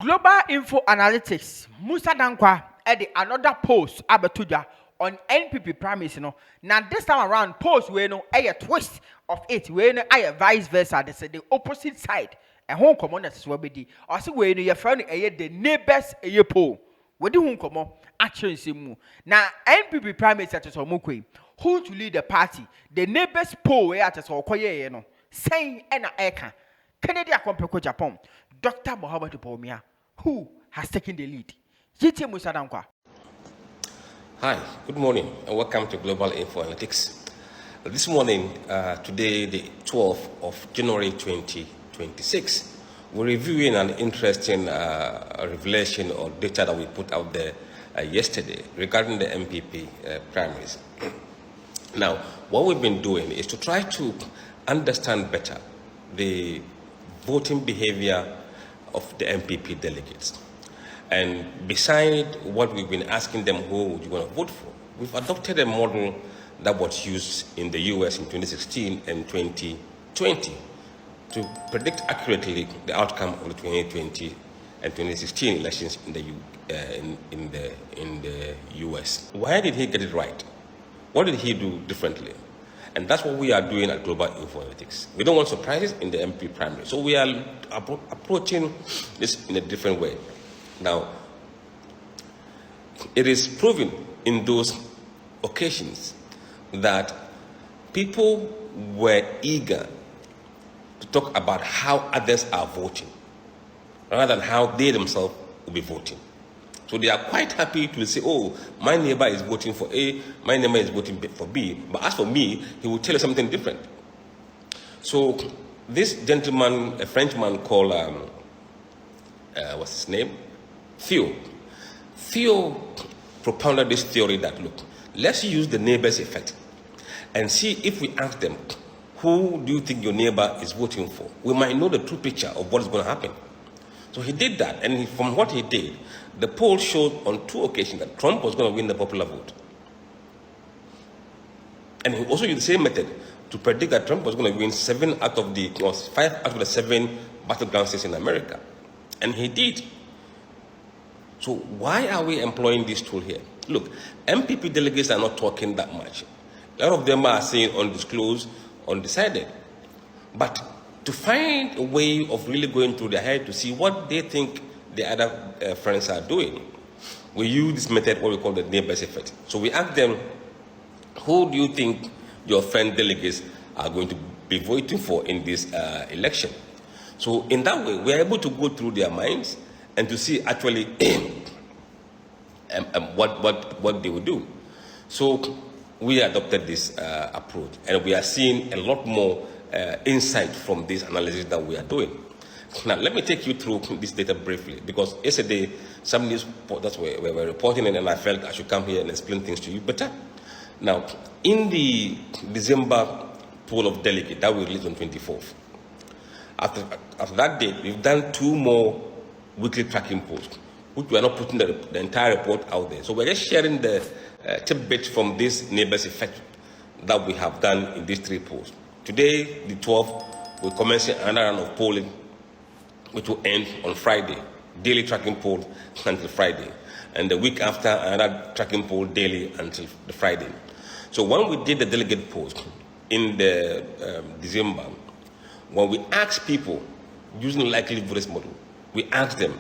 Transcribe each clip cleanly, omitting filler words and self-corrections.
Global Info Analytics, Musah Dankwah, another post abatuja on NPP Primaries. Now this time around, post we a twist of it, we a vice versa. They say the opposite side. A home commanders will be also we your friend the neighbors a poll. We do home command action simu. Now NPP Primaries at Somukwe, who to lead the party? The neighbors poll we at Sokoye, saying and eka. Kennedy Akompeko Japan, Dr. Mohammed Pomia, who has taken the lead. GT Musah Dankwah. Hi, good morning and welcome to Global Info Analytics. This morning, today the 12th of January 2026, we're reviewing an interesting revelation or data that we put out there yesterday regarding the NPP primaries. Now, what we've been doing is to try to understand better the voting behavior of the NPP delegates. And beside what we've been asking them who would you want to vote for, we've adopted a model that was used in the US in 2016 and 2020 to predict accurately the outcome of the 2020 and 2016 elections in the US. Why did he get it right? What did he do differently? And that's what we are doing at Global Info Analytics. We don't want surprises in the NPP primary. So we are approaching this in a different way. Now, it is proven in those occasions that people were eager to talk about how others are voting, rather than how they themselves will be voting. So they are quite happy to say, oh, my neighbor is voting for A, my neighbor is voting for B. But as for me, he will tell you something different. So this gentleman, a Frenchman called, what's his name? Theo. Theo propounded this theory that, look, let's use the neighbor's effect and see if we ask them, who do you think your neighbor is voting for? We might know the true picture of what is going to happen. So he did that, and from what he did, the poll showed on 2 occasions that Trump was going to win the popular vote. And he also used the same method to predict that Trump was going to win 5 out of the 7 battleground states in America. And he did. So why are we employing this tool here? Look, NPP delegates are not talking that much. A lot of them are saying undisclosed, undecided. But to find a way of really going through their head to see what they think the other friends are doing, we use this method, what we call the neighbors effect. So we ask them, who do you think your friend delegates are going to be voting for in this election? So in that way, we are able to go through their minds and to see actually what they will do. So we adopted this approach, and we are seeing a lot more insight from this analysis that we are doing. Now, let me take you through this data briefly, because yesterday some news reporters were reporting it, and I felt I should come here and explain things to you better. Now, in the December poll of delegates that we released on 24th, after that date, we've done 2 more weekly tracking polls, which we are not putting the entire report out there. So we're just sharing the tidbits from this neighbors effect that we have done in these 3 polls. Today, the 12th, we're commencing another round of polling, which will end on Friday. Daily tracking poll until Friday. And the week after, another tracking poll daily until the Friday. So when we did the delegate polls in the December, when we asked people using likely voters model, we asked them,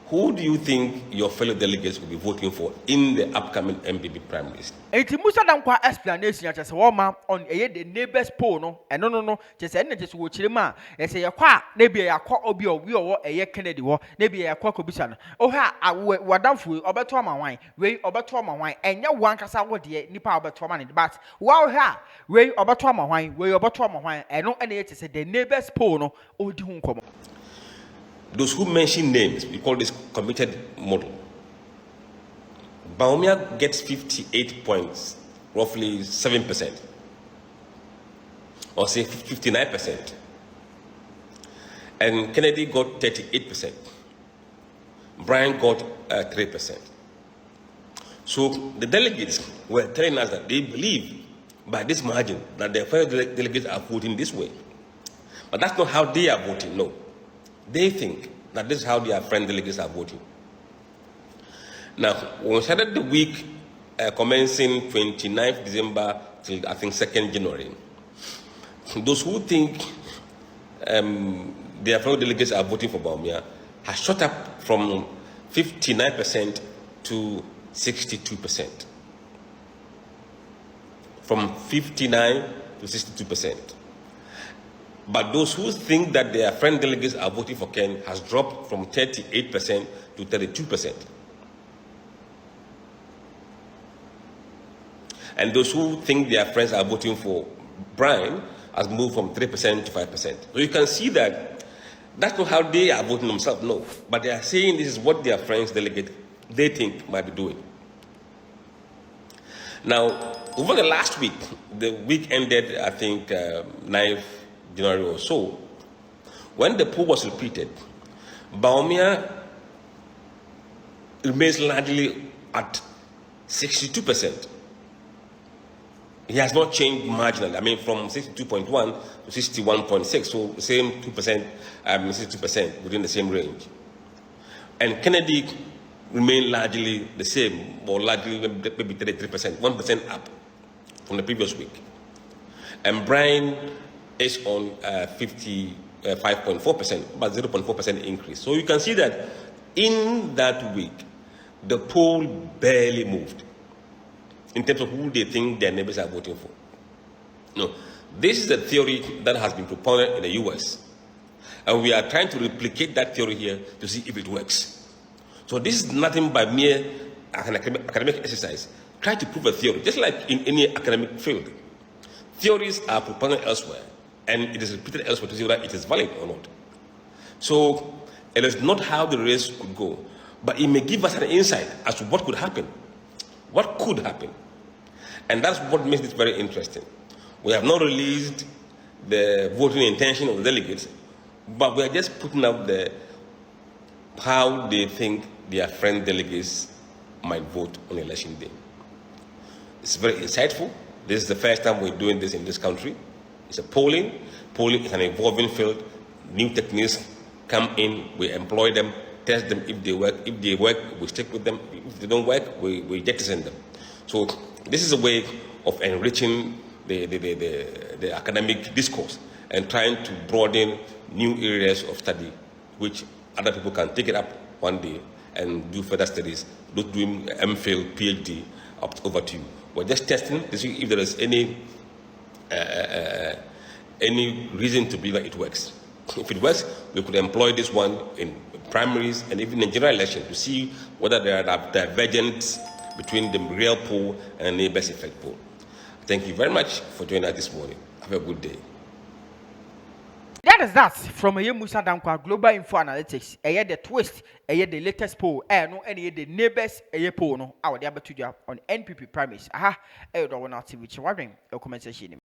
who do you think your fellow delegates will be voting for in the upcoming NPP primaries? Enti Musah Dankwah explanation just warm on the neighbors poll no no just end just wo chirema e say yakwa na bia yakwa obi owo eye Kennedy wo na bia yakwa kobisa no o ha wadamfu obeto amanwan we obeto amanwan enya wankasa wo de nipa obeto amanwan but wa ha we obeto amanwan we obeto amanwan eno ene ye say the neighbors poll no odi hu nkomo. Those who mention names, we call this committed model. Baumia gets 58 points, roughly 7%, or say 59%. And Kennedy got 38%. Brian got 3%. So the delegates were telling us that they believe by this margin that their fellow delegates are voting this way. But that's not how they are voting, no. They think That this is how their friend delegates are voting. Now, when we started the week commencing 29th December till I think 2nd January, those who think their fellow delegates are voting for Bawumia has shot up from 59% to 62%. From 59 to 62%. But those who think that their friend delegates are voting for Ken has dropped from 38% to 32%. And those who think their friends are voting for Brian has moved from 3% to 5%. So you can see that that's not how they are voting themselves, no. But they are saying this is what their friends delegate they think might be doing. Now, over the last week, the week ended, I think, 9th January or so, when the poll was repeated, Bawumia remains largely at 62%. He has not changed marginally. I mean, from 62.1 to 61.6, so same 2%, 62% within the same range. And Kennedy remained largely the same, or largely maybe 33%, 1% up from the previous week. And Brian is on 55.4%, about 0.4% increase. So you can see that in that week, the poll barely moved in terms of who they think their neighbors are voting for. No, this is a theory that has been propounded in the US. And we are trying to replicate that theory here to see if it works. So this is nothing but mere academic exercise. Try to prove a theory, just like in any academic field. Theories are propounded elsewhere, and it is repeated elsewhere to see whether it is valid or not. So it is not how the race could go, but it may give us an insight as to what could happen. What could happen? And that's what makes it very interesting. We have not released the voting intention of the delegates, but we are just putting out how they think their friend delegates might vote on election day. It's very insightful. This is the first time we're doing this in this country. It's a polling. Polling is an evolving field. New techniques come in, we employ them, test them if they work. If they work, we stick with them. If they don't work, we jettison them. So this is a way of enriching the academic discourse and trying to broaden new areas of study, which other people can take it up one day and do further studies, not doing MPhil, PhD, over to you. We're just testing to see if there is any reason to believe that it works. If it works, we could employ this one in primaries and even in general election to see whether there are divergence between the real poll and the neighbors effect poll. Thank you very much for joining us this morning. Have a good day. That is that from Musah Dankwah Global Info Analytics. The twist, the latest poll, no any the neighbors poll no. Our dear on NPP Primaries. Aha, Dowona TV. Which comment section.